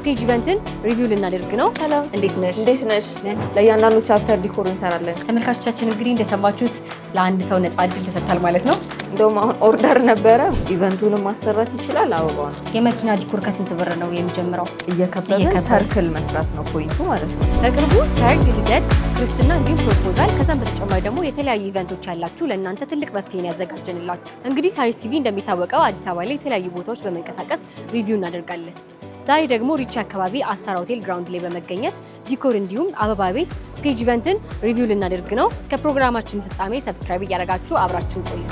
ፔጅ ኢቨንትን ሪቪው ልናደርግ ነው። ሰላም እንዴት ነሽ? እንዴት ነሽ? ለእያንዳንዱ ቻፕተር ዲኮር እንሰራለን። ተመልካቾቻችን እንግዲህ እንደሰማችሁት ለአንድ ሰው ነፃ እድል ተሰጥቷል ማለት ነው። እንደውም አሁን ኦርደር ነበረ። ኢቨንቱንም ማሰራት ይችላል። አበባው ነው። የመኪና ዲኮር ከስንት ብር ነው የሚጀምረው? እየከበበ ሰርክል መስራት ነው ፖይንቱ ማለት ነው። በቅርቡ ሰርግ፣ ልደት፣ ክርስትና እንዲሁም ፕሮፖዛል ከዛም በተጨማሪ ደግሞ የተለያዩ ኢቨንቶች ያላችሁ ለእናንተ ትልቅ መፍትሄን ያዘጋጀንላችሁ። እንግዲህ ሳሪስ ቲቪ እንደሚታወቀው አዲስ አበባ ላይ የተለያዩ ቦታዎች በመንቀሳቀስ ሪቪው እናደርጋለን። ዛሬ ደግሞ ሪቻ አካባቢ አስታር ሆቴል ግራውንድ ላይ በመገኘት ዲኮር እንዲሁም አበባ ቤት ፔጅ ኢቨንትን ሪቪው ልናደርግ ነው። እስከ ፕሮግራማችን ፍጻሜ ሰብስክራይብ እያደረጋችሁ አብራችሁን ቆዩ።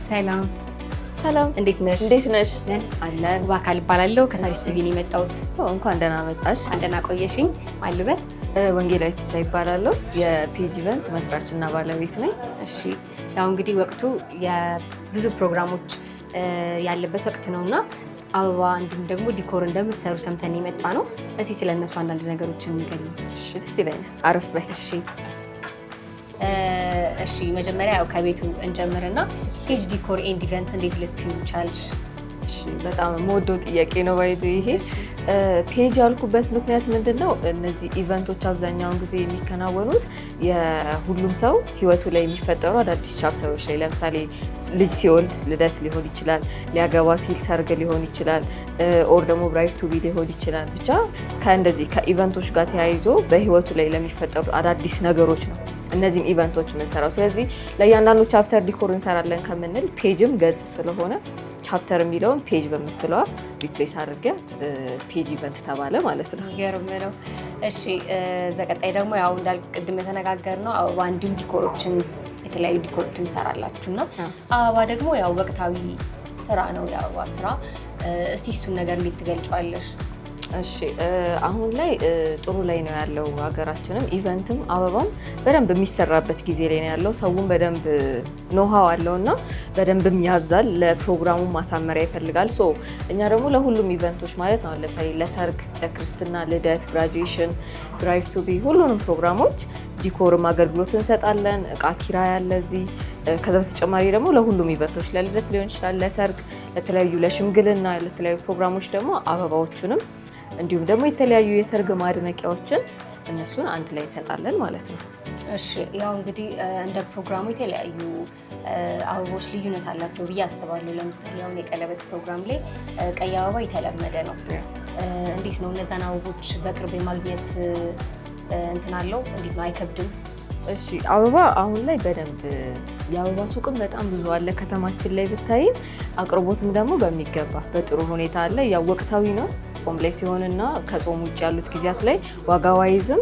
ሰላም ሰላም፣ እንዴት ነሽ? እንዴት ነሽ? አለን። በአካል እባላለሁ ከሳሪስ ቲቪ ነው የመጣሁት። እንኳን ደህና መጣሽ። አንደና ቆየሽኝ። ማልበት ወንጌላዊት ተስፋ ይባላለሁ። የፔጅ ኢቨንት መስራችና ባለቤት ነኝ። እሺ፣ ያው እንግዲህ ወቅቱ የብዙ ፕሮግራሞች ያለበት ወቅት ነውና አበባ እንዲሁም ደግሞ ዲኮር እንደምትሰሩ ሰምተን የመጣ ነው። እስኪ ስለነሱ አንዳንድ ነገሮችን ንገሪኝ። እሺ፣ ደስ ይለኛል። አረፍ በይ። እሺ መጀመሪያ ያው ከቤቱ እንጀምርና ፔጅ ዲኮር ኤንድ ኢቨንት እንዴት ልትዩ ቻልሽ? እሺ በጣም የምወደው ጥያቄ ነው። ባይዱ ይሄ ፔጅ ያልኩበት ምክንያት ምንድነው? እነዚህ ኢቨንቶች አብዛኛውን ጊዜ የሚከናወኑት የሁሉም ሰው ህይወቱ ላይ የሚፈጠሩ አዳዲስ ቻፕተሮች ላይ፣ ለምሳሌ ልጅ ሲወልድ ልደት ሊሆን ይችላል፣ ሊያገባ ሲል ሰርግ ሊሆን ይችላል፣ ኦር ደግሞ ብራይድ ቱ ቢ ሊሆን ይችላል። ብቻ ከእንደዚህ ከኢቨንቶች ጋር ተያይዞ በህይወቱ ላይ ለሚፈጠሩ አዳዲስ ነገሮች ነው እነዚህም ኢቨንቶች የምንሰራው። ስለዚህ ለእያንዳንዱ ቻፕተር ዲኮር እንሰራለን ከምንል ፔጅም ገጽ ስለሆነ ቻፕተር የሚለውን ፔጅ በምትለዋ ሪፕሌስ አድርጊያት ፔጅ ኢቨንት ተባለ ማለት ነው። ገርም ነው። እሺ በቀጣይ ደግሞ ያው እንዳልኩ ቅድም የተነጋገርነው አበባ እንዲሁም ዲኮሮችን የተለያዩ ዲኮሮችን እንሰራላችሁ እና አበባ ደግሞ ያው ወቅታዊ ስራ ነው የአበባ ስራ። እስቲ እሱን ነገር እንዴት ትገልጫዋለሽ? እሺ አሁን ላይ ጥሩ ላይ ነው ያለው ሀገራችንም። ኢቨንትም አበባም በደንብ የሚሰራበት ጊዜ ላይ ነው ያለው። ሰውም በደንብ ኖሃው አለው እና በደንብም ያዛል፣ ለፕሮግራሙ ማሳመሪያ ይፈልጋል። ሶ እኛ ደግሞ ለሁሉም ኢቨንቶች ማለት ነው፣ ለምሳሌ ለሰርግ፣ ለክርስትና፣ ልደት፣ ግራጁዌሽን፣ ብራይድ ቱ ቢ ሁሉንም ፕሮግራሞች ዲኮርም አገልግሎት እንሰጣለን። እቃ ኪራይ አለ እዚህ። ከዛ በተጨማሪ ደግሞ ለሁሉም ኢቨንቶች ለልደት ሊሆን ይችላል፣ ለሰርግ፣ ለተለያዩ ለሽምግልና፣ ለተለያዩ ፕሮግራሞች ደግሞ አበባዎቹንም እንዲሁም ደግሞ የተለያዩ የሰርግ ማድመቂያዎችን እነሱን አንድ ላይ እንሰጣለን ማለት ነው። እሺ ያው እንግዲህ እንደ ፕሮግራሙ የተለያዩ አበቦች ልዩነት አላቸው ብዬ አስባለሁ። ለምሳሌ አሁን የቀለበት ፕሮግራም ላይ ቀይ አበባ የተለመደ ነው። እንዴት ነው እነዛን አበቦች በቅርብ የማግኘት እንትን አለው? እንዴት ነው አይከብድም? እሺ አበባ አሁን ላይ በደንብ የአበባ ሱቅም በጣም ብዙ አለ ከተማችን ላይ ብታይም፣ አቅርቦትም ደግሞ በሚገባ በጥሩ ሁኔታ አለ። ያው ወቅታዊ ነው ጾም ላይ ሲሆንና ከጾም ውጭ ያሉት ጊዜያት ላይ ዋጋ ዋይዝም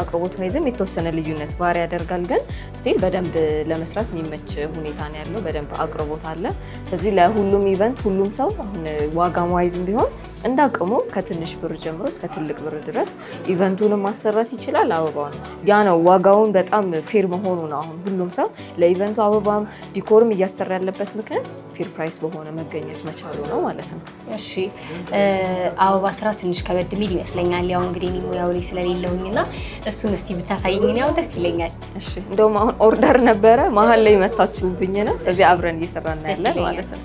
አቅርቦት ዋይዝም የተወሰነ ልዩነት ቫሪ ያደርጋል። ግን ስቲል በደንብ ለመስራት የሚመች ሁኔታ ነው ያለው። በደንብ አቅርቦት አለ። ስለዚህ ለሁሉም ኢቨንት ሁሉም ሰው አሁን ዋጋ ዋይዝም ቢሆን እንዳቅሙ ከትንሽ ብር ጀምሮ እስከ ትልቅ ብር ድረስ ኢቨንቱንም ማሰራት ይችላል። አበባውን ያ ነው ዋጋውን በጣም ፌር መሆኑ ነው። አሁን ሁሉም ሰው ለኢቨንቱ አበባም ዲኮርም እያሰራ ያለበት ምክንያት ፌር ፕራይስ በሆነ መገኘት መቻሉ ነው ማለት ነው። እሺ አበባ ስራ ትንሽ ከበድ የሚል ይመስለኛል። ያው እንግዲህ እኔ ሙያው ላይ ስለሌለሁኝና እሱን እስቲ ብታሳይኝ ያው ደስ ይለኛል። እሺ እንደውም አሁን ኦርደር ነበረ መሀል ላይ መታችሁብኝ ነው። ስለዚህ አብረን እየሰራን ያለን ማለት ነው።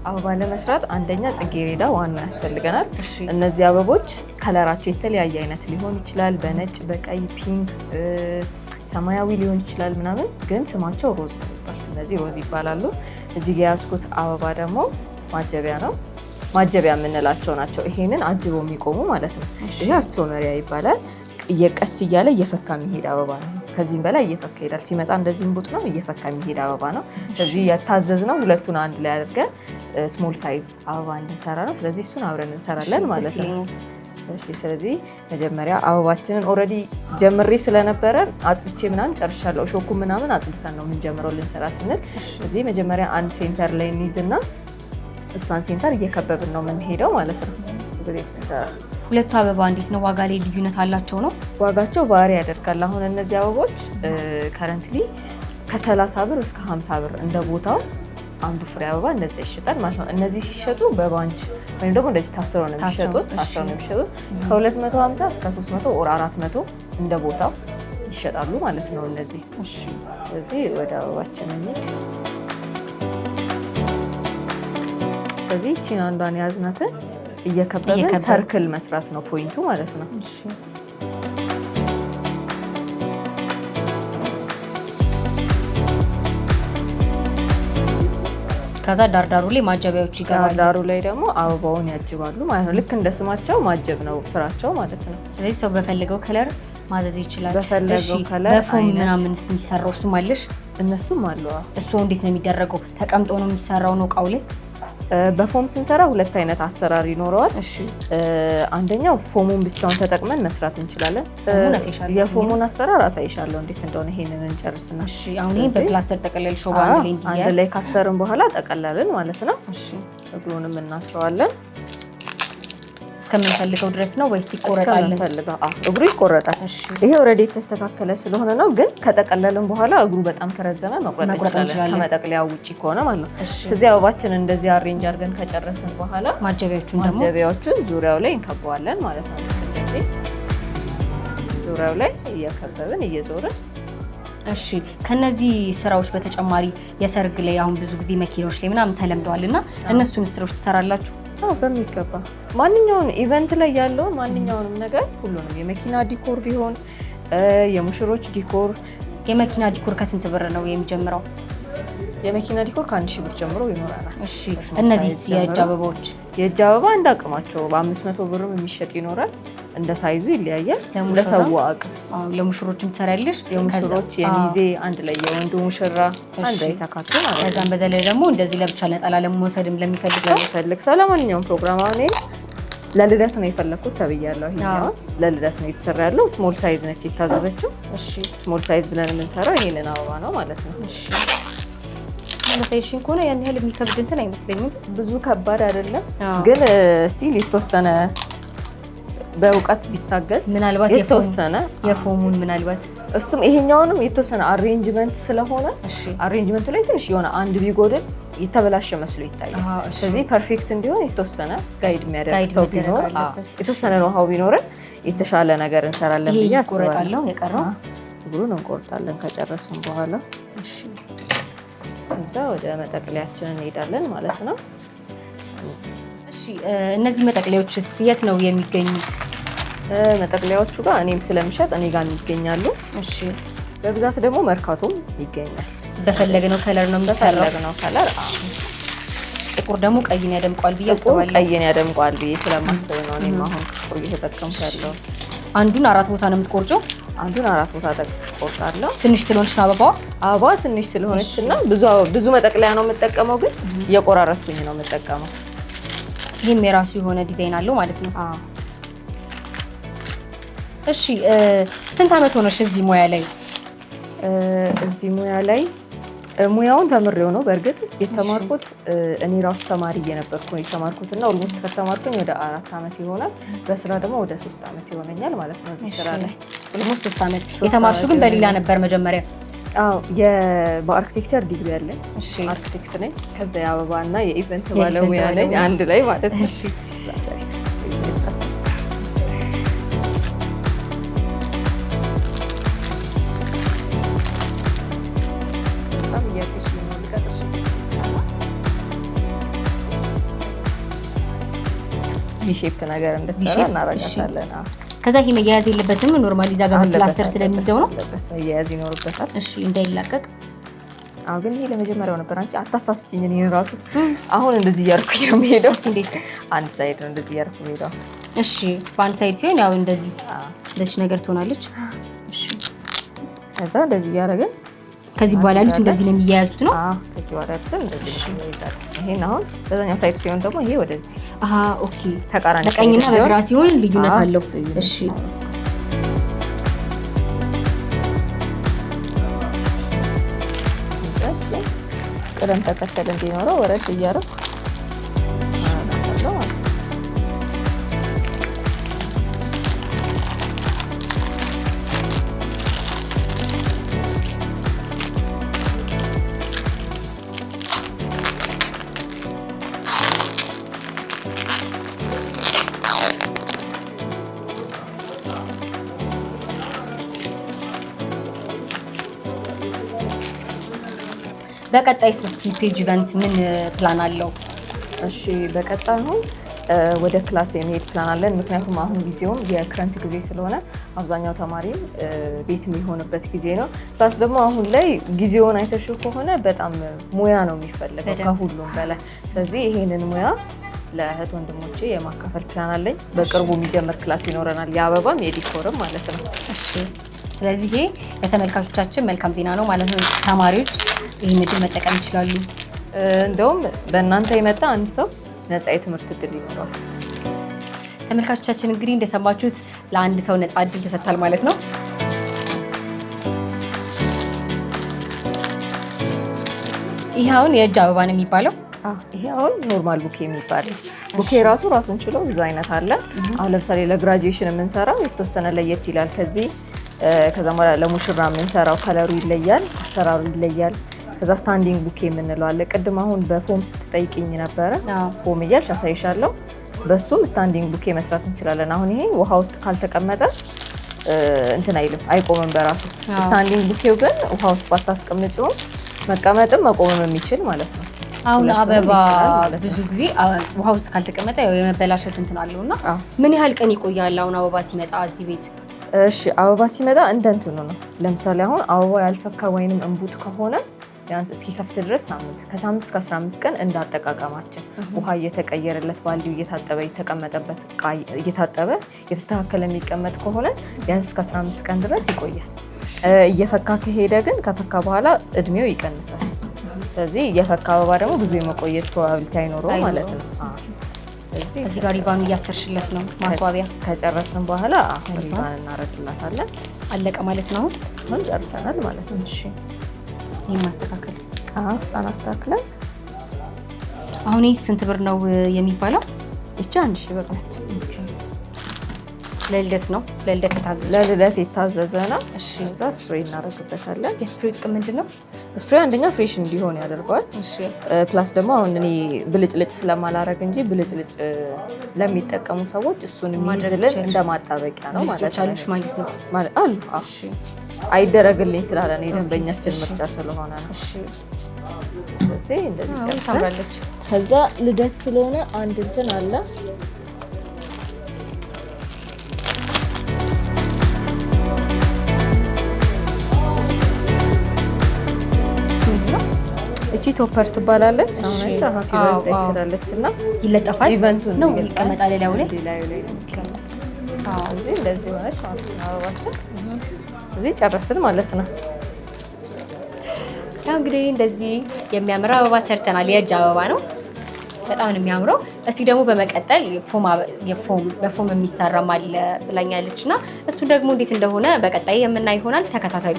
አበባ ለመስራት አንደኛ ጽጌረዳ ዋና ያስፈልገናል። እነዚህ አበቦች ከለራቸው የተለያየ አይነት ሊሆን ይችላል። በነጭ፣ በቀይ፣ ፒንክ፣ ሰማያዊ ሊሆን ይችላል ምናምን፣ ግን ስማቸው ሮዝ ነው የሚባሉት። እነዚህ ሮዝ ይባላሉ። እዚህ ጋ ያዝኩት አበባ ደግሞ ማጀቢያ ነው። ማጀቢያ የምንላቸው ናቸው። ይሄንን አጅበው የሚቆሙ ማለት ነው። ይሄ አስትሮመሪያ ይባላል። እየቀስ እያለ እየፈካ የሚሄድ አበባ ነው። ከዚህም በላይ እየፈካ ይሄዳል። ሲመጣ እንደዚህም ቡጥ ነው፣ እየፈካ የሚሄድ አበባ ነው። ስለዚህ የታዘዝነው ሁለቱን አንድ ላይ አድርገን ስሞል ሳይዝ አበባ እንድንሰራ ነው። ስለዚህ እሱን አብረን እንሰራለን ማለት ነው። እሺ ስለዚህ መጀመሪያ አበባችንን ኦልሬዲ ጀምሬ ስለነበረ አጽድቼ ምናምን ጨርሻለሁ። እሾኩ ምናምን አጽድተን ነው የምንጀምረው ልንሰራ ስንል። ስለዚህ መጀመሪያ አንድ ሴንተር ላይ እንይዝና እሷን ሴንተር እየከበብን ነው የምንሄደው ማለት ነው። ሁለቱ አበባ እንዴት ነው ዋጋ ላይ ልዩነት አላቸው ነው? ዋጋቸው ቫሪ ያደርጋል። አሁን እነዚህ አበቦች ከረንትሊ ከ30 ብር እስከ 50 ብር እንደ ቦታው አንዱ ፍሬ አበባ እንደዚህ ይሸጣል ማለት ነው። እነዚህ ሲሸጡ በባንች ወይም ደግሞ እንደዚህ ታስረው ነው የሚሸጡት። ከ250 እስከ 300 ኦር 400 እንደ ቦታው ይሸጣሉ ማለት ነው እነዚህ። ስለዚህ ወደ አበባችን እንሂድ። ስለዚህ እቺን አንዷን የያዝናትን እየከበብን ሰርክል መስራት ነው ፖይንቱ ማለት ነው። ከዛ ዳርዳሩ ላይ ማጀቢያዎቹ ይገባሉ። ዳሩ ላይ ደግሞ አበባውን ያጅባሉ ማለት ነው። ልክ እንደ ስማቸው ማጀብ ነው ስራቸው ማለት ነው። ስለዚህ ሰው በፈለገው ከለር ማዘዝ ይችላል። በፈለገው ከለር በፎም ምናምን የሚሰራው እሱም አለሽ? እነሱም አሉ። እሱ እንዴት ነው የሚደረገው? ተቀምጦ ነው የሚሰራው ነው እቃው ላይ? በፎም ስንሰራ ሁለት አይነት አሰራር ይኖረዋል። አንደኛው ፎሙን ብቻውን ተጠቅመን መስራት እንችላለን። የፎሙን አሰራር አሳይሻለሁ እንዴት እንደሆነ። ይሄንን እንጨርስና አሁን ይሄን በፕላስተር ጠቀለል ሾባ አንድ ላይ ካሰርን በኋላ ጠቀለልን ማለት ነው። እግሩንም እናስረዋለን እስከምንፈልገው ድረስ ነው ወይስ ይቆረጣል? እግሩ ይቆረጣል። ይሄ ኦልሬዲ የተስተካከለ ስለሆነ ነው። ግን ከጠቀለልን በኋላ እግሩ በጣም ከረዘመ መቁረጥ እንችላለን፣ ከመጠቅለያው ውጪ ከሆነ ማለት ነው። እዚህ አበባችንን እንደዚህ አሬንጅ አድርገን ከጨረስን በኋላ ማጀቢያዎቹን ዙሪያው ላይ እንከበዋለን ማለት ነው። እንደዚህ ዙሪያው ላይ እየከበብን እየዞርን። እሺ ከነዚህ ስራዎች በተጨማሪ የሰርግ ላይ አሁን ብዙ ጊዜ መኪኖች ላይ ምናምን ተለምደዋልና እነሱን ስራዎች ትሰራላችሁ? በሚገባ ማንኛውንም ኢቨንት ላይ ያለውን ማንኛውንም ነገር ሁሉንም፣ የመኪና ዲኮር ቢሆን የሙሽሮች ዲኮር። የመኪና ዲኮር ከስንት ብር ነው የሚጀምረው? የመኪና ዲኮር ከ1000 ብር ጀምሮ ይኖራል። እሺ እነዚህ የእጅ አበባዎች? የእጅ አበባ እንደ አቅማቸው በ500 ብርም የሚሸጥ ይኖራል። እንደ ሳይዙ ይለያያል፣ እንደ ሰው አቅም። ለሙሽሮችም ትሰሪያለሽ? የሙሽሮች የሚዜ አንድ ላይ የወንዱ ሙሽራ አንድ ላይ ተካቶ ማለት ነው። ከዛም በዛ ላይ ደግሞ እንደዚህ ለብቻ ነጠላ ለመውሰድም ለሚፈልግ ሰው ለማንኛውም ፕሮግራም አሁን ለልደት ነው የፈለኩት ተብያለሁ። ይሄኛው ለልደት ነው የተሰራ ያለው። ስሞል ሳይዝ ነች የታዘዘችው። እሺ ስሞል ሳይዝ ብለን የምንሰራው ይሄንን አበባ ነው ማለት ነው። እሺ ለሳይሽን ከሆነ ያን ያህል የሚከብድ እንትን አይመስለኝም። ብዙ ከባድ አይደለም፣ ግን ስቲል የተወሰነ በእውቀት ቢታገዝ ምናልባት የተወሰነ የፎሙን ምናልባት እሱም ይሄኛውንም የተወሰነ አሬንጅመንት ስለሆነ አሬንጅመንቱ ላይ ትንሽ የሆነ አንድ ቢጎድል የተበላሸ መስሎ ይታያል። ስለዚህ ፐርፌክት እንዲሆን የተወሰነ ጋይድ የሚያደርግ ሰው ቢኖር፣ የተወሰነ ነው ቢኖርን የተሻለ ነገር እንሰራለን ብዬ አስባለሁ። የቀረው እግሩን እንቆርጣለን ከጨረስን በኋላ። እሺ ከዛ ወደ መጠቅለያችን እንሄዳለን ማለት ነው። እሺ እነዚህ መጠቅለያዎችስ የት ነው የሚገኙት? መጠቅለያዎቹ ጋር እኔም ስለምሸጥ እኔ ጋር ይገኛሉ። እሺ በብዛት ደግሞ መርካቶም ይገኛል። በፈለግነው ከለር ነው የሚሰራው። በፈለግነው ከለር። ጥቁር ደግሞ ቀይን ያደምቀዋል ብዬ አስባለሁ። ቀይን ያደምቀዋል ብዬ ስለማስብ ነው እኔም አሁን ጥቁር እየተጠቀምኩ ያለሁት። አንዱን 4 ቦታ ነው የምትቆርጨው? አንዱን 4 ቦታ ቆርጣለሁ። ትንሽ ስለሆነች ነው አበባዋ ትንሽ ስለሆነች እና ብዙ መጠቅለያ ነው የምጠቀመው፣ ግን እየቆራረጥኩኝ ነው የምጠቀመው። ይህም የራሱ የሆነ ዲዛይን አለው ማለት ነው። እሺ ስንት ዓመት ሆነሽ እዚህ ሙያ ላይ? እዚህ ሙያ ላይ ሙያውን ተምሬው ነው በእርግጥ የተማርኩት። እኔ ራሱ ተማሪ እየነበርኩ ነው የተማርኩት እና ኦልሞስት ከተማርኩኝ ወደ 4 ዓመት ይሆናል። በስራ ደግሞ ወደ 3 ዓመት ይሆነኛል ማለት ነው እዚህ ስራ ላይ። ኦልሞስት 3 ዓመት። የተማርሽው ግን በሌላ ነበር መጀመሪያ? አዎ በአርኪቴክቸር ዲግሪ አለኝ። አርኪቴክት ነኝ። ከዛ የአበባና የኢቨንት ባለሙያ ነኝ አንድ ላይ ማለት ነው። እሺ ሼፕ ነገር እንድትሰራ እናረጋታለን። ከዛ ይሄ መያያዝ የለበትም። ኖርማሊ እዛ ጋር ፕላስተር ስለሚይዘው ነው መያያዝ ይኖርበታል። እሺ እንዳይላቀቅ። አዎ ግን ይሄ ለመጀመሪያው ነበር። አንቺ አታሳስችኝ። እኔን ራሱ አሁን እንደዚህ እያደረኩኝ ነው የምሄደው። እስቲ እንዴት ነው? አንድ ሳይድ ነው እንደዚህ እያደረኩ የምሄደው። እሺ በአንድ ሳይድ ሲሆን ያው እንደዚህ ነገር ትሆናለች። እሺ ከዛ እንደዚህ እያደረግን ከዚህ በኋላ ያሉት እንደዚህ ነው የሚያያዙት ነው። ከዚህ በኋላ ያሉት እንደዚህ ነው ይይዛል። ይሄን አሁን በዛኛው ሳይድ ሲሆን ደግሞ ይሄ ወደዚህ። ኦኬ ተቃራኒ በቀኝና በግራ ሲሆን ልዩነት አለው። እሺ ቅደም ተከተል እንዲኖረው ወረድ እያደረኩ በቀጣይስ እስቲ ፔጅ ኢቨንት ምን ፕላን አለው? እሺ በቀጣይ አሁን ወደ ክላስ የመሄድ ፕላን አለን። ምክንያቱም አሁን ጊዜውም የክረምት ጊዜ ስለሆነ አብዛኛው ተማሪም ቤት የሚሆንበት ጊዜ ነው። ክላስ ደግሞ አሁን ላይ ጊዜውን አይተሽው ከሆነ በጣም ሙያ ነው የሚፈልገው ከሁሉም በላይ። ስለዚህ ይሄንን ሙያ ለእህት ወንድሞቼ የማካፈል ፕላን አለኝ። በቅርቡ የሚጀምር ክላስ ይኖረናል፣ የአበባም የዲኮርም ማለት ነው። እሺ ስለዚህ ይሄ ለተመልካቾቻችን መልካም ዜና ነው ማለት ነው። ተማሪዎች ይህን እድል መጠቀም ይችላሉ። እንደውም በእናንተ የመጣ አንድ ሰው ነፃ የትምህርት እድል ይኖረዋል። ተመልካቾቻችን እንግዲህ እንደሰማችሁት ለአንድ ሰው ነፃ እድል ተሰጥቷል ማለት ነው። ይሄ አሁን የእጅ አበባ ነው የሚባለው። ይሄ አሁን ኖርማል ቡኬ የሚባለው ቡኬ ራሱን ችሎ ብዙ አይነት አለ። አሁን ለምሳሌ ለግራጁዌሽን የምንሰራው የተወሰነ ለየት ይላል ከዚህ። ከዛ በኋላ ለሙሽራ የምንሰራው ከለሩ ይለያል፣ አሰራሩ ይለያል። ከዛ ስታንዲንግ ቡኬ የምንለው አለ። ቅድም አሁን በፎም ስትጠይቅኝ ነበረ። ፎም እያልሽ አሳይሻለሁ። በሱም ስታንዲንግ ቡኬ መስራት እንችላለን። አሁን ይሄ ውሃ ውስጥ ካልተቀመጠ እንትን አይልም፣ አይቆምም በራሱ። ስታንዲንግ ቡኬው ግን ውሃ ውስጥ ባታስቀምጪውም መቀመጥም መቆምም የሚችል ማለት ነው። አሁን አበባ ብዙ ጊዜ ውሃ ውስጥ ካልተቀመጠ የመበላሸት እንትን አለው እና ምን ያህል ቀን ይቆያል አሁን አበባ ሲመጣ እዚህ ቤት? እሺ አበባ ሲመጣ እንደ እንትኑ ነው። ለምሳሌ አሁን አበባ ያልፈካ ወይንም እንቡጥ ከሆነ ቢያንስ እስኪከፍት ድረስ ከሳምንት እስከ 15 ቀን እንዳጠቃቀማችን ውሃ እየተቀየረለት ባልዲው እየታጠበ የተቀመጠበት እቃ እየታጠበ የተስተካከለ የሚቀመጥ ከሆነ ቢያንስ እስከ 15 ቀን ድረስ ይቆያል። እየፈካ ከሄደ ግን ከፈካ በኋላ እድሜው ይቀንሳል። ስለዚህ እየፈካ አበባ ደግሞ ብዙ የመቆየት ፕሮባቢሊቲ አይኖረውም ማለት ነው። እዚህ ጋር ሪባኑ እያሰርሽለት ነው ማስዋቢያ። ከጨረስን በኋላ ሪባን እናረግላታለን። አለቀ ማለት ነው። አሁን ጨርሰናል ማለት ነው። እሺ ይሄን ማስተካከል እሷን አስተካክለን። አሁን ይህ ስንት ብር ነው የሚባለው? እቺ 1000 ብር ነች። ለልደት ነው? ለልደት የታዘዘ ለልደት የታዘዘ ነው። እሺ እዛ ስፕሬይ እናደርግበታለን። የስፕሬይ ጥቅም ምንድን ነው? ስፕሬይ አንደኛ ፍሬሽ እንዲሆን ያደርገዋል። እሺ ፕላስ ደግሞ አሁን እኔ ብልጭልጭ ስለማላረግ እንጂ ብልጭልጭ ለሚጠቀሙ ሰዎች እሱን የሚይዝልን እንደ ማጣበቂያ ነው ማለት ነው። ማለት ነው ማለት አሉ። እሺ አይደረግልኝ ስላለ ነው የደንበኛችን ምርጫ ስለሆነ ነው። እሺ ስለዚህ እንደዚህ ጨርሰናለች። ከዛ ልደት ስለሆነ አንድ እንትን አለ። እቺ ቶፐር ትባላለች። አሁን ሃፒ በርዝዴይ ትላለች እና ይለጠፋል። ኢቨንቱን ነው ይቀመጣል ላይ ላይ ላይ እዚህ እንደዚህ ሆነች ማለት ነው አበባችን። እዚህ ጨረስን ማለት ነው። ያው እንግዲህ እንደዚህ የሚያምር አበባ ሰርተናል። የእጅ አበባ ነው፣ በጣም ነው የሚያምረው። እስቲ ደግሞ በመቀጠል በፎም የሚሰራም አለ ብላኛለች እና እሱ ደግሞ እንዴት እንደሆነ በቀጣይ የምናይ ይሆናል። ተከታተሉ።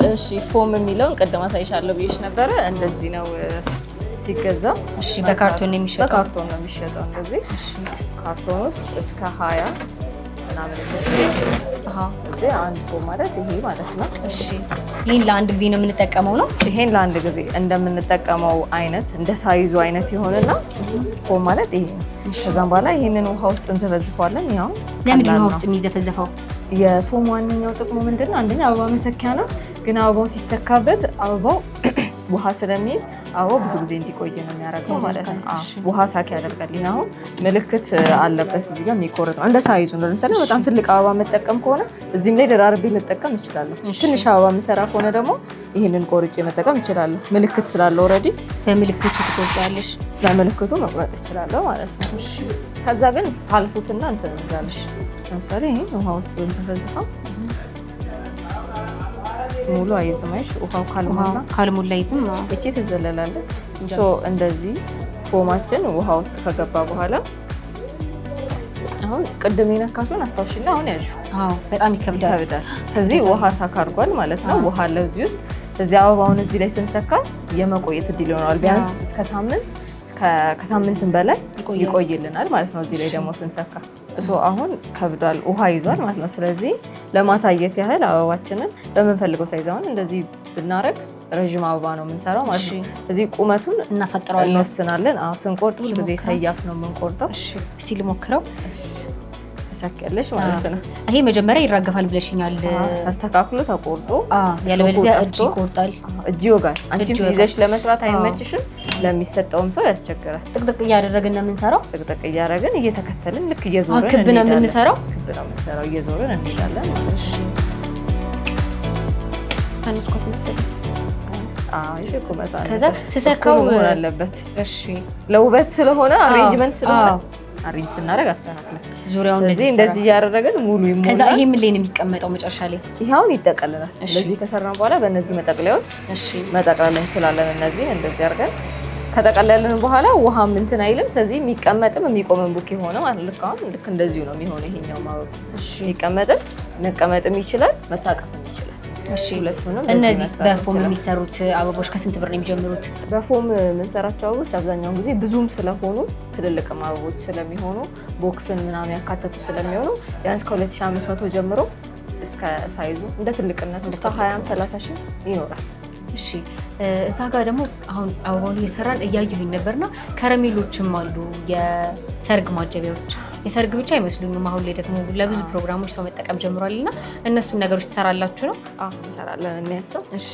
እሺ ፎም የሚለውን ቅድም አሳይሻለሁ ብዬሽ ነበረ። እንደዚህ ነው ሲገዛ። እሺ በካርቶን ነው የሚሸጠው? በካርቶን ነው የሚሸጠው እንደዚህ። እሺ ካርቶን ውስጥ እስከ 20 ምናምን እዚህ አንድ ፎም ማለት ይሄ ማለት ነው። እሺ ይሄን ለአንድ ጊዜ ነው የምንጠቀመው ነው? ይሄን ለአንድ ጊዜ እንደምንጠቀመው አይነት እንደ ሳይዙ አይነት ይሆንና ፎም ማለት ይሄ ነው። ከዛም በኋላ ይሄንን ውሃ ውስጥ እንዘፈዝፈዋለን። ያው ለምንድን ነው ውሃ ውስጥ የሚዘፈዘፈው? የፎም ዋነኛው ጥቅሙ ምንድን ነው? አንደኛ አበባ መሰኪያ ነው። ግን አበባው ሲሰካበት አበባው ውሃ ስለሚይዝ አበባው ብዙ ጊዜ እንዲቆይ ነው የሚያደርገው ማለት ነው። ውሃ ሳክ ያደርጋል። ይሄ አሁን ምልክት አለበት እዚህ ጋር የሚቆረጥ ነው። እንደ ሳይዙ ነው። ለምሳሌ በጣም ትልቅ አበባ መጠቀም ከሆነ እዚህም ላይ ደራርቤ ልጠቀም እችላለሁ። ትንሽ አበባ የምሰራ ከሆነ ደግሞ ይህንን ቆርጬ መጠቀም እችላለሁ። ምልክት ስላለው ኦልሬዲ በምልክቱ ትቆርጫለሽ። በምልክቱ መቁረጥ እችላለሁ ማለት ነው። እሺ ከዛ ግን ታልፉትና እንትን እንዳለሽ ለምሳሌ ይሄን ውሃ ውስጥ ብንዘፈዝፈው ሙሉ አይዝማሽ። ውሃው ካልሞላ ይዝም። እቺ ትዘለላለች። እንደዚህ ፎማችን ውሃ ውስጥ ከገባ በኋላ አሁን ቅድም የነካሹን አስታውሽና አሁን ያዥ። በጣም ይከብዳል። ስለዚህ ውሃ ሳካ አድርጓል ማለት ነው። ውሃ ለዚህ ውስጥ እዚህ አበባውን እዚህ ላይ ስንሰካ የመቆየት እድል ይሆናል። ቢያንስ እስከ ከሳምንትም በላይ ይቆይልናል ማለት ነው። እዚህ ላይ ደግሞ ስንሰካ አሁን ከብዷል፣ ውሃ ይዟል ማለት ነው። ስለዚህ ለማሳየት ያህል አበባችንን በምንፈልገው ሳይዝ አሁን እንደዚህ ብናረግ ረዥም አበባ ነው የምንሰራው ማለት ነው። እዚህ ቁመቱን እናሳጥረዋለን፣ እንወስናለን። ስንቆርጥ ሁልጊዜ ሰያፍ ነው የምንቆርጠው። እስቲ ልሞክረው። ትሰኪያለሽ ማለት ነው። ይሄ መጀመሪያ ይራገፋል ብለሽኛል። ተስተካክሎ ተቆርጦ ያለበለዚያ እጅ ይቆርጣል፣ እጅ ይወጋል። አንቺም ይዘሽ ለመስራት አይመችሽም፣ ለሚሰጠውም ሰው ያስቸግራል። ጥቅጥቅ እያደረግን ነው የምንሰራው። ጥቅጥቅ እያደረግን እየተከተልን ልክ እየዞርን ክብ ነው የምንሰራው። ክብ ነው የምንሰራው፣ እየዞርን እንሄዳለን ማለት ነው። እሺ ሳንስኮት መሰለኝ። እሺ ቁመታ ከዛ ስሰካው መሆን አለበት። እሺ ለውበት ስለሆነ አሬንጅመንት ስለሆነ አሬንጅ ስናደርግ አስተካክለን ዙሪያውን እንደዚህ እያደረግን ሙሉ ይሞላል። ከዛ ይሄ ምን ላይ ነው የሚቀመጠው መጨረሻ ላይ? ይሄውን ይጠቀልላል። እንደዚህ ከሰራን በኋላ በእነዚህ መጠቅለያዎች መጠቅለል እንችላለን። እነዚህ እንደዚህ አድርገን ከጠቀለልን በኋላ ውሃም እንትን አይልም። ስለዚህ የሚቀመጥም የሚቆምም ቡክ የሆነ ማለት ልክ እንደዚሁ ነው የሚሆነው። ይሄኛው ማለት የሚቀመጥም መቀመጥም ይችላል፣ መታቀፍም ይችላል። እሺ እነዚህ በፎም የሚሰሩት አበቦች ከስንት ብር ነው የሚጀምሩት? በፎም የምንሰራቸው አበቦች አብዛኛውን ጊዜ ብዙም ስለሆኑ ትልልቅም አበቦች ስለሚሆኑ ቦክስን ምናምን ያካተቱ ስለሚሆኑ ቢያንስ ከ2500 ጀምሮ እስከ ሳይዙ እንደ ትልቅነቱ እስከ 20-30 ሺህ ይኖራል። እሺ እዛ ጋር ደግሞ አሁን አበባውን እየሰራን እያየሁኝ ነበርና ከረሜሎችም አሉ፣ የሰርግ ማጀቢያዎች። የሰርግ ብቻ አይመስሉኝም። አሁን ላይ ደግሞ ለብዙ ፕሮግራሞች ሰው መጠቀም ጀምሯል እና እነሱን ነገሮች ትሰራላችሁ ነው? እንሰራለን። እናያቸው። እሺ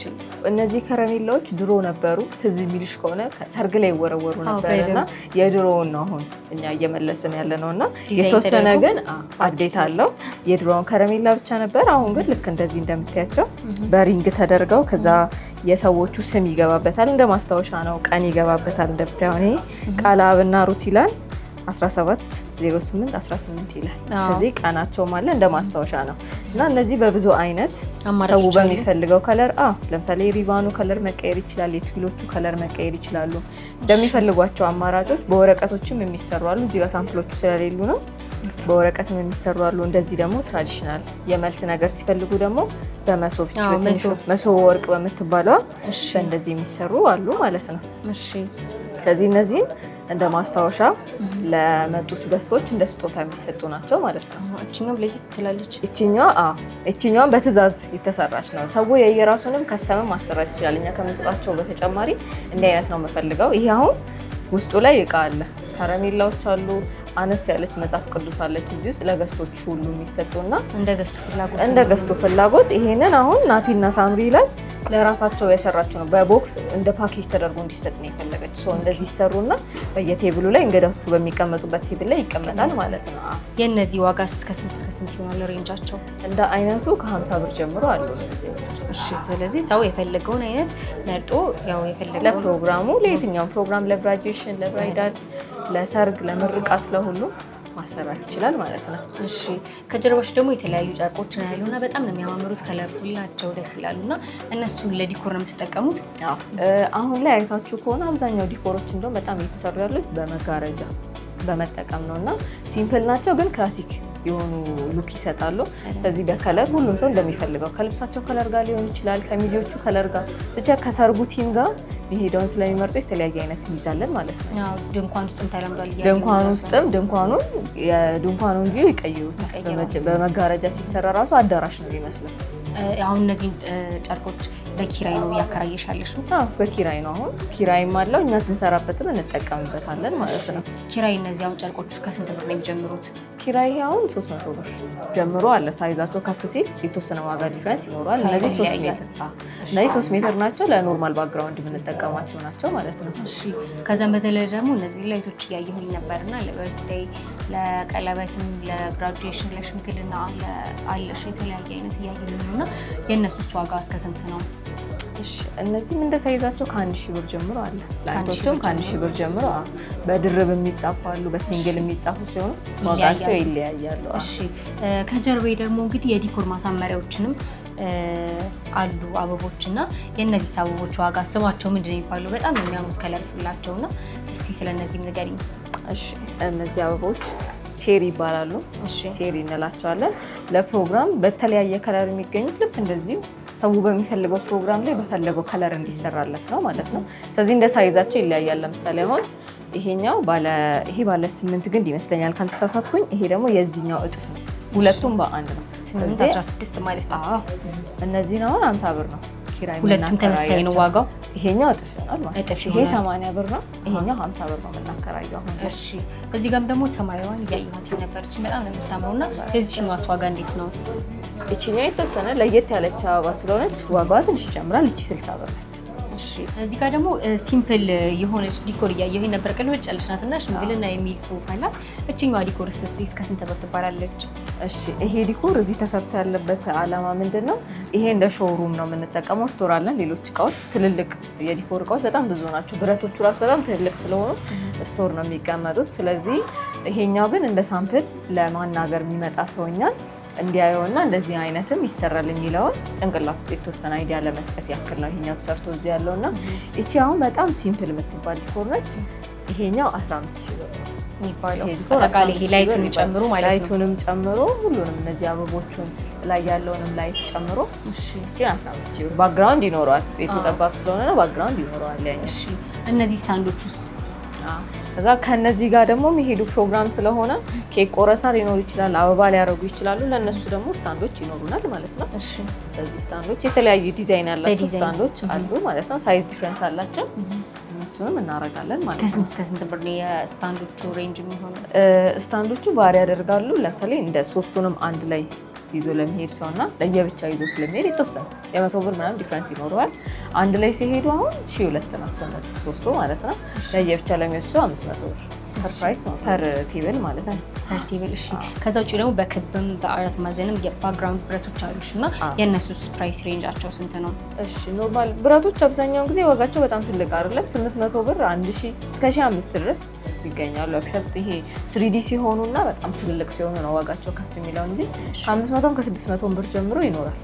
እነዚህ ከረሜላዎች ድሮ ነበሩ። ትዝ የሚልሽ ከሆነ ሰርግ ላይ ይወረወሩ ነበር እና የድሮውን ነው አሁን እኛ እየመለስን ያለ ነው እና የተወሰነ ግን አፕዴት አለው። የድሮውን ከረሜላ ብቻ ነበር። አሁን ግን ልክ እንደዚህ እንደምታያቸው በሪንግ ተደርገው ከዛ የሰዎቹ ስም ይገባበታል። እንደ ማስታወሻ ነው። ቀን ይገባበታል። እንደምታየው እኔ ቃልአብና ሩት ይላል 17/08/18 ይላል። ስለዚህ ቀናቸው ማለት እንደ ማስታወሻ ነው እና እነዚህ በብዙ አይነት ሰው በሚፈልገው ከለር ለምሳሌ ሪባኑ ከለር መቀየር ይችላል። የትዊሎቹ ከለር መቀየር ይችላሉ። እንደሚፈልጓቸው አማራጮች በወረቀቶችም የሚሰሩ አሉ። እዚህ ጋር ሳምፕሎቹ ስለሌሉ ነው። በወረቀትም የሚሰሩ አሉ። እንደዚህ ደግሞ ትራዲሽናል የመልስ ነገር ሲፈልጉ ደግሞ በመሶብ መሶብ ወርቅ በምትባለው በእንደዚህ የሚሰሩ አሉ ማለት ነው። እሺ ስለዚህ እነዚህን እንደ ማስታወሻ ለመጡት ገስቶች እንደ ስጦታ የሚሰጡ ናቸው ማለት ነው። እቺኛው ለየት ትላለች። እቺኛውን በትዕዛዝ የተሰራች ነው። ሰው የየራሱንም ከስተምም ማሰራት ይችላል። እኛ ከምንሰጣቸው በተጨማሪ እንዲህ አይነት ነው የምፈልገው። ይሄ አሁን ውስጡ ላይ እቃ አለ፣ ከረሜላዎች አሉ፣ አነስ ያለች መጽሐፍ ቅዱስ አለች እዚህ ውስጥ ለገስቶች ሁሉ የሚሰጡና እንደ ገስቱ ፍላጎት ይሄንን አሁን ናቲና ሳምሪ ላይ ለራሳቸው የሰራችው ነው። በቦክስ እንደ ፓኬጅ ተደርጎ እንዲሰጥ ነው የፈለገች። እንደዚህ ይሰሩና በየቴብሉ ላይ እንግዳችሁ በሚቀመጡበት ቴብል ላይ ይቀመጣል ማለት ነው። የእነዚህ ዋጋ እስከ ስንት ይሆናል ሬንጃቸው? እንደ አይነቱ ከ50 ብር ጀምሮ አሉ። እሺ ስለዚህ ሰው የፈለገውን አይነት መርጦ ያው የፈለገውን ለፕሮግራሙ ለየትኛውም ፕሮግራም ለግራጁዌሽን፣ ለብራይዳል፣ ለሰርግ፣ ለምርቃት ለሁሉ ማሰራት ይችላል ማለት ነው። እሺ ከጀርባሽ ደግሞ የተለያዩ ጨርቆች ነው ያሉና በጣም ነው የሚያማምሩት። ከለርፉል ናቸው፣ ደስ ይላሉና እነሱን ለዲኮር ነው የምትጠቀሙት? አሁን ላይ አይታችሁ ከሆነ አብዛኛው ዲኮሮች እንደውም በጣም እየተሰሩ ያሉት በመጋረጃ በመጠቀም ነው እና ሲምፕል ናቸው ግን ክላሲክ የሆኑ ሉክ ይሰጣሉ። ስለዚህ በከለር ሁሉም ሰው እንደሚፈልገው ከልብሳቸው ከለር ጋር ሊሆን ይችላል፣ ከሚዜዎቹ ከለር ጋር ብቻ ከሰርጉ ቲም ጋር የሚሄደውን ስለሚመርጡ የተለያየ አይነት እንይዛለን ማለት ነው። ድንኳን ውስጥም ተለምዷል። ድንኳን ውስጥም የድንኳኑን ቪው ይቀይሩታል። በመጋረጃ ሲሰራ ራሱ አዳራሽ ነው የሚመስለው። አሁን እነዚህ ጨርቆች በኪራይ ነው እያከራየሻለሽ? በኪራይ ነው። አሁን ኪራይም አለው፣ እኛ ስንሰራበትም እንጠቀምበታለን ማለት ነው። ኪራይ እነዚህ አሁን ጨርቆች ከስንት ብር ነው የሚጀምሩት? ኪራይ አሁን 300 ብር ጀምሮ አለ። ሳይዛቸው ከፍ ሲል የተወሰነ ዋጋ ዲፍረንስ ይኖራል። እነዚህ 3 ሜትር ናቸው። ለኖርማል ባክግራውንድ የምንጠቀማቸው ናቸው ማለት ነው። እሺ ከዛም በዘለለ ደግሞ እነዚህ ላይቶች እያየሁኝ ነበርና ለበርዝዴይ፣ ለቀለበትም፣ ለግራጁዌሽን፣ ለሽምግልና አለሽ የተለያየ አይነት እያየሁኝ ነውና የእነሱስ ዋጋ እስከ ስንት ነው? እነዚህም እንደ ሳይዛቸው ከ1000 ብር ጀምሮ አለ። ላይቶቹም ከ1000 ብር ጀምሮ በድርብ የሚጻፉ አሉ፣ በሲንግል የሚጻፉ ሲሆኑ ዋጋቸው ይለያያሉ። እሺ ከጀርባዬ ደግሞ እንግዲህ የዲኮር ማሳመሪያዎችንም አሉ አበቦች እና የእነዚህ አበቦች ዋጋ ስማቸው ምንድን ነው የሚባለው? በጣም የሚያምሩት ከለርፉላቸው እና እስቲ ስለነዚህም ንገሪኝ። እሺ እነዚህ አበቦች ቼሪ ይባላሉ። ቼሪ እንላቸዋለን። ለፕሮግራም በተለያየ ከለር የሚገኙት ልክ እንደዚህ ሰው በሚፈልገው ፕሮግራም ላይ በፈለገው ከለር እንዲሰራለት ነው ማለት ነው። ስለዚህ እንደ ሳይዛቸው ይለያያል። ለምሳሌ አሁን ይሄኛው ይሄ ባለ 8 ግንድ ይመስለኛል ካልተሳሳትኩኝ። ይሄ ደግሞ የዚህኛው እጥፍ ነው። ሁለቱም በአንድ ነው። 8/16 ማለት ነው። እነዚህን አሁን 50 ብር ነው ኪራይ ሁለቱም ተመሳሳይ ነው ዋጋው? ይሄኛው እጥፍ ይሆናል ማለት ነው። ይሄ 80 ብር ነው፣ ይሄኛው 50 ብር ነው የምናከራየው አሁን። እሺ እዚህ ጋርም ደግሞ ሰማያዊዋን እያየኋት ነበረች፣ በጣም ነው የምታምረውና የዚህኛዋስ ዋጋ እንዴት ነው? እቺኛው የተወሰነ ለየት ያለች አበባ ስለሆነች ዋጋዋ ትንሽ ይጨምራል። እቺ 60 ብር ነች። እሺ እዚህ ጋር ደግሞ ሲምፕል የሆነች ዲኮር እያየሁኝ ነበር። ቀልበጭ ያለች ናትና ሽምግልና የሚል ጽሑፍ አላት። እቺኛዋ ዲኮር እስከ ስንት ብር ትባላለች? እሺ ይሄ ዲኮር እዚህ ተሰርቶ ያለበት አላማ ምንድነው? ይሄ እንደ ሾውሩም ነው የምንጠቀመው። ስቶር አለን። ሌሎች እቃዎች ትልልቅ የዲኮር እቃዎች በጣም ብዙ ናቸው። ብረቶቹ ራሱ በጣም ትልልቅ ስለሆኑ ስቶር ነው የሚቀመጡት። ስለዚህ ይሄኛው ግን እንደ ሳምፕል ለማናገር የሚመጣ ሰውኛል እንዲያየውና እንደዚህ አይነትም ይሰራል የሚለውን ጭንቅላት ውስጥ የተወሰነ አይዲያ ለመስጠት ያክል ነው ይሄኛው ተሰርቶ እዚህ ያለውና እቺ አሁን በጣም ሲምፕል የምትባል ዲኮር ነች። ይሄኛው 15000 ብር ነው የሚባለው። አጠቃላይ ይሄ ላይቱን ጨምሮ ማለት ነው። ላይቱንም ጨምሮ ሁሉንም እነዚህ አበቦቹን ላይ ያለውንም ላይት ጨምሮ እሺ 15000 ብር። ባክግራውንድ ይኖረዋል። ቤቱ ጠባብ ስለሆነ ነው ባክግራውንድ ይኖረዋል። እሺ እነዚህ ስታንዶቹስ? ከዛ ከነዚህ ጋር ደግሞ የሚሄዱ ፕሮግራም ስለሆነ ኬክ ቆረሳ ሊኖር ይችላል፣ አበባ ሊያደርጉ ይችላሉ። ለነሱ ደግሞ ስታንዶች ይኖሩናል ማለት ነው። እሺ እነዚህ ስታንዶች የተለያየ ዲዛይን ያላቸው ስታንዶች አሉ ማለት ነው። ሳይዝ ዲፈረንስ አላቸው። እነሱንም እናደርጋለን ማለት ነው። ከስንት እስከ ስንት ብር ነው የስታንዶቹ ሬንጅ የሚሆነው? ስታንዶቹ ቫሪ ያደርጋሉ። ለምሳሌ እንደ ሶስቱንም አንድ ላይ ይዞ ለሚሄድ ሰውና ለየብቻ ይዞ ስለሚሄድ የተወሰነ የ100 ብር ምናምን ዲፈረንስ ይኖረዋል። አንድ ላይ ሲሄዱ አሁን 1200 ናቸው እነዚህ ሶስቱ ማለት ነው። ለየብቻ ለሚወስድ ሰው 500 ብር ፐር ፕራይስ ነው፣ ፐር ቴብል ማለት ነው። ፐር ቴብል። እሺ ከዛ ውጭ ደግሞ በክብም በአራት ማዕዘንም የባክግራውንድ ብረቶች አሉሽ እና የእነሱስ ፕራይስ ሬንጃቸው ስንት ነው? እሺ ኖርማል ብረቶች አብዛኛውን ጊዜ ዋጋቸው በጣም ትልቅ አይደለም። 800 ብር 1000 እስከ 1500 ድረስ ይገኛሉ። ኤክሰፕት ይሄ 3D ሲሆኑና በጣም ትልልቅ ሲሆኑ ነው ዋጋቸው ከፍ የሚለው እንጂ ከ500 ከ600 ብር ጀምሮ ይኖራል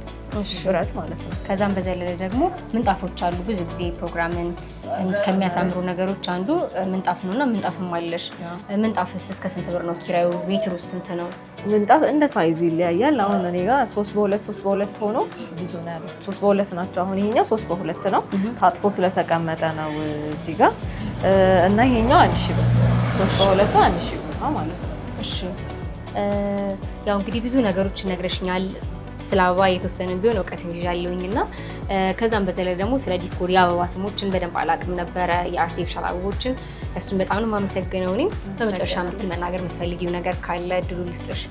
ብረት ማለት ነው። ከዛም በዘለለ ደግሞ ምንጣፎች አሉ። ብዙ ጊዜ ፕሮግራምን ከሚያሳምሩ ነገሮች አንዱ ምንጣፍ ነውና ምንጣፍም አለሽ። ምንጣፍስ እስከ ስንት ብር ነው ኪራዩ? ሜትሩስ ስንት ነው? ምንጣፍ እንደ ሳይዙ ይለያያል። አሁን እኔ ጋር 3 በ2 ሆኖ ብዙ ነው ያለው። 3 በ2 ናቸው። አሁን ይሄኛው 3 በ2 ነው፣ ታጥፎ ስለተቀመጠ ነው እዚህ ጋር እና ይሄኛው 1000 ብር 3 በ2 1000 ብር ነው ማለት ነው። እሺ ያው እንግዲህ ብዙ ነገሮች ነግረሽኛል። ስለ አበባ የተወሰነ ቢሆን እውቀት ይዣለሁኝ እና ከዛም በተለይ ደግሞ ስለ ዲኮር የአበባ ስሞችን በደንብ አላውቅም ነበረ፣ የአርቲፊሻል አበቦችን። እሱን በጣም ነው የማመሰግነው። እኔ በመጨረሻ ምስት መናገር የምትፈልጊው ነገር ካለ እድሉ ልስጥሽ።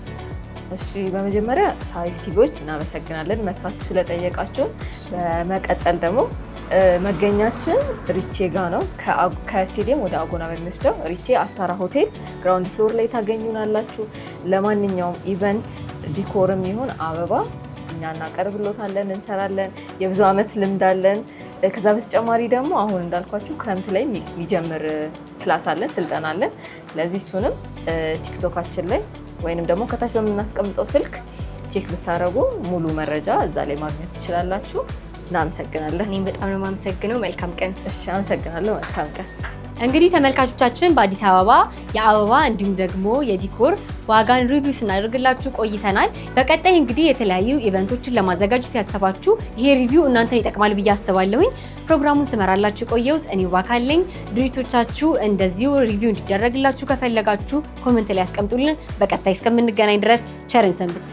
እሺ በመጀመሪያ ሳሪስ ቲቪዎች እናመሰግናለን መጥፋችሁ ስለጠየቃችሁን። በመቀጠል ደግሞ መገኛችን ሪቼ ጋ ነው። ከስቴዲየም ወደ አጎና በሚወስደው ሪቼ አስታራ ሆቴል ግራውንድ ፍሎር ላይ ታገኙናላችሁ። ለማንኛውም ኢቨንት ዲኮርም ይሁን አበባ እኛ እናቀርብሎታለን፣ እንሰራለን። የብዙ ዓመት ልምድ አለን። ከዛ በተጨማሪ ደግሞ አሁን እንዳልኳችሁ ክረምት ላይ የሚጀምር ክላስ አለን፣ ስልጠና አለን። ስለዚህ እሱንም ቲክቶካችን ላይ ወይንም ደግሞ ከታች በምናስቀምጠው ስልክ ቼክ ብታደርጉ ሙሉ መረጃ እዛ ላይ ማግኘት ትችላላችሁ። እናመሰግናለን። እኔም በጣም ነው የማመሰግነው። መልካም ቀን። እሺ አመሰግናለሁ። መልካም ቀን። እንግዲህ ተመልካቾቻችን በአዲስ አበባ የአበባ እንዲሁም ደግሞ የዲኮር ዋጋን ሪቪው ስናደርግላችሁ ቆይተናል። በቀጣይ እንግዲህ የተለያዩ ኢቨንቶችን ለማዘጋጀት ያሰባችሁ ይሄ ሪቪው እናንተን ይጠቅማል ብዬ አስባለሁኝ። ፕሮግራሙን ስመራላችሁ ቆየሁት እኔ ባካለኝ። ድርጅቶቻችሁ እንደዚሁ ሪቪው እንዲደረግላችሁ ከፈለጋችሁ ኮሜንት ላይ ያስቀምጡልን። በቀጣይ እስከምንገናኝ ድረስ ቸርን ሰንብት።